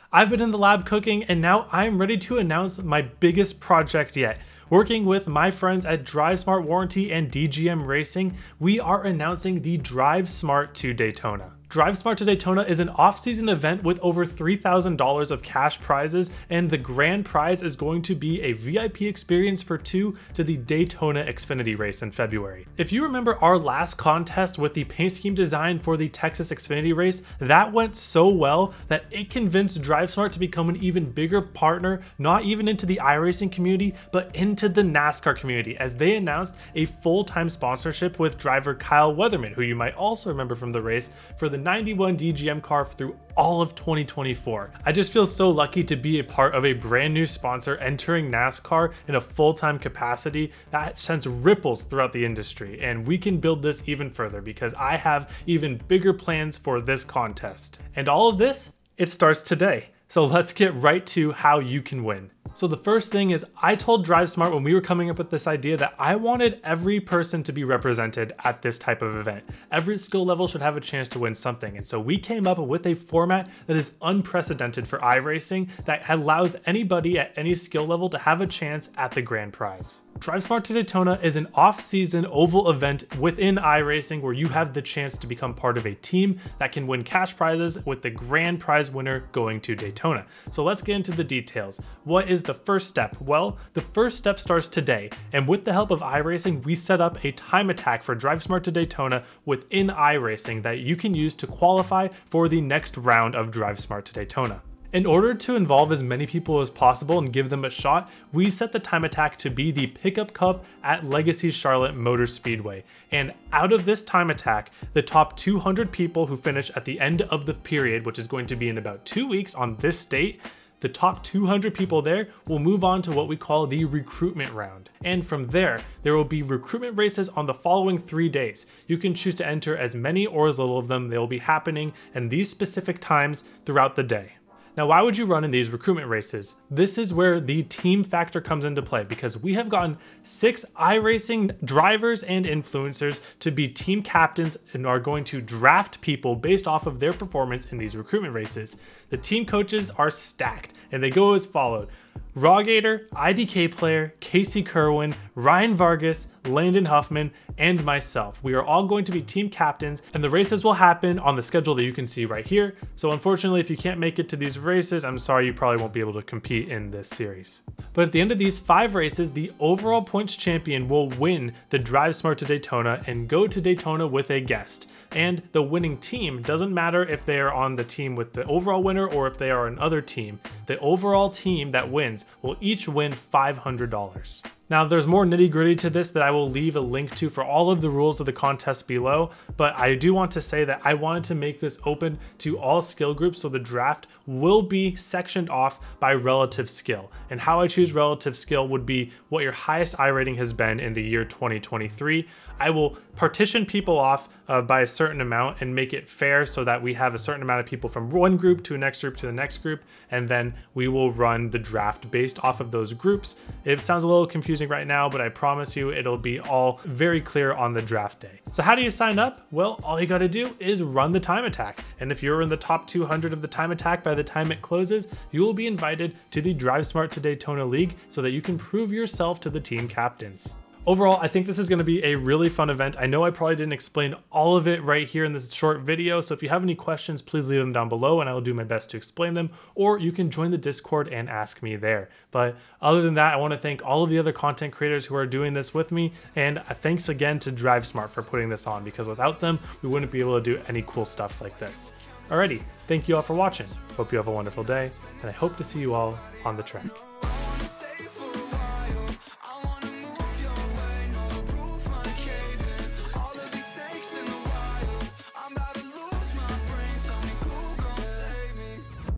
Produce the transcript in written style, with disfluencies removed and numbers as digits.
I've been in the lab cooking and now I'm ready to announce my biggest project yet. Working with my friends at Drive Smart Warranty and DGM Racing, we are announcing the Drive Smart to Daytona. Drive Smart to Daytona is an off-season event with over $3,000 of cash prizes, and the grand prize is going to be a VIP experience for two to the Daytona Xfinity race in February. If you remember our last contest with the paint scheme design for the Texas Xfinity race, that went so well that it convinced Drive Smart to become an even bigger partner, not even into the iRacing community, but into the NASCAR community, as they announced a full-time sponsorship with driver Kyle Weatherman, who you might also remember from the race, for the 91 DGM car through all of 2024. I just feel so lucky to be a part of a brand new sponsor entering NASCAR in a full-time capacity that sends ripples throughout the industry, and we can build this even further because I have even bigger plans for this contest. And all of this, it starts today. So let's get right to how you can win. So the first thing is, I told Drive Smart when we were coming up with this idea that I wanted every person to be represented at this type of event. Every skill level should have a chance to win something. And so we came up with a format that is unprecedented for iRacing that allows anybody at any skill level to have a chance at the grand prize. Drive Smart to Daytona is an off-season oval event within iRacing where you have the chance to become part of a team that can win cash prizes, with the grand prize winner going to Daytona. So let's get into the details. What is the first step? Well, the first step starts today, and with the help of iRacing, we set up a time attack for Drive Smart to Daytona within iRacing that you can use to qualify for the next round of Drive Smart to Daytona. In order to involve as many people as possible and give them a shot, we set the time attack to be the Pickup Cup at Legacy Charlotte Motor Speedway. And out of this time attack, the top 200 people who finish at the end of the period, which is going to be in about 2 weeks on this date, the top 200 people there will move on to what we call the recruitment round. And from there will be recruitment races on the following 3 days. You can choose to enter as many or as little of them. They will be happening in these specific times throughout the day. Now, why would you run in these recruitment races? This is where the team factor comes into play, because we have gotten 6 iRacing drivers and influencers to be team captains and are going to draft people based off of their performance in these recruitment races. The team coaches are stacked and they go as followed: Rawgator, IDK player, Casey Kerwin, Ryan Vargas, Landon Huffman, and myself. We are all going to be team captains, and the races will happen on the schedule that you can see right here. So unfortunately, if you can't make it to these races, I'm sorry, you probably won't be able to compete in this series. But at the end of these 5 races, the overall points champion will win the Drive Smart to Daytona and go to Daytona with a guest. And the winning team, doesn't matter if they are on the team with the overall winner or if they are another team, the overall team that wins will each win $500. Now, there's more nitty-gritty to this that I will leave a link to for all of the rules of the contest below, but I do want to say that I wanted to make this open to all skill groups, so the draft will be sectioned off by relative skill. And how I choose relative skill would be what your highest I rating has been in the year 2023. I will partition people off by a certain amount and make it fair so that we have a certain amount of people from one group to the next group to the next group, and then we will run the draft based off of those groups. It sounds a little confusing right now, but I promise you it'll be all very clear on the draft day. So how do you sign up? Well, all you gotta do is run the time attack. And if you're in the top 200 of the time attack by the time it closes, you will be invited to the Drive Smart to Daytona League so that you can prove yourself to the team captains. Overall, I think this is going to be a really fun event. I know I probably didn't explain all of it right here in this short video, so if you have any questions, please leave them down below and I will do my best to explain them, or you can join the Discord and ask me there. But other than that, I want to thank all of the other content creators who are doing this with me, and thanks again to Drive Smart for putting this on, because without them, we wouldn't be able to do any cool stuff like this. Alrighty, thank you all for watching. Hope you have a wonderful day, and I hope to see you all on the track.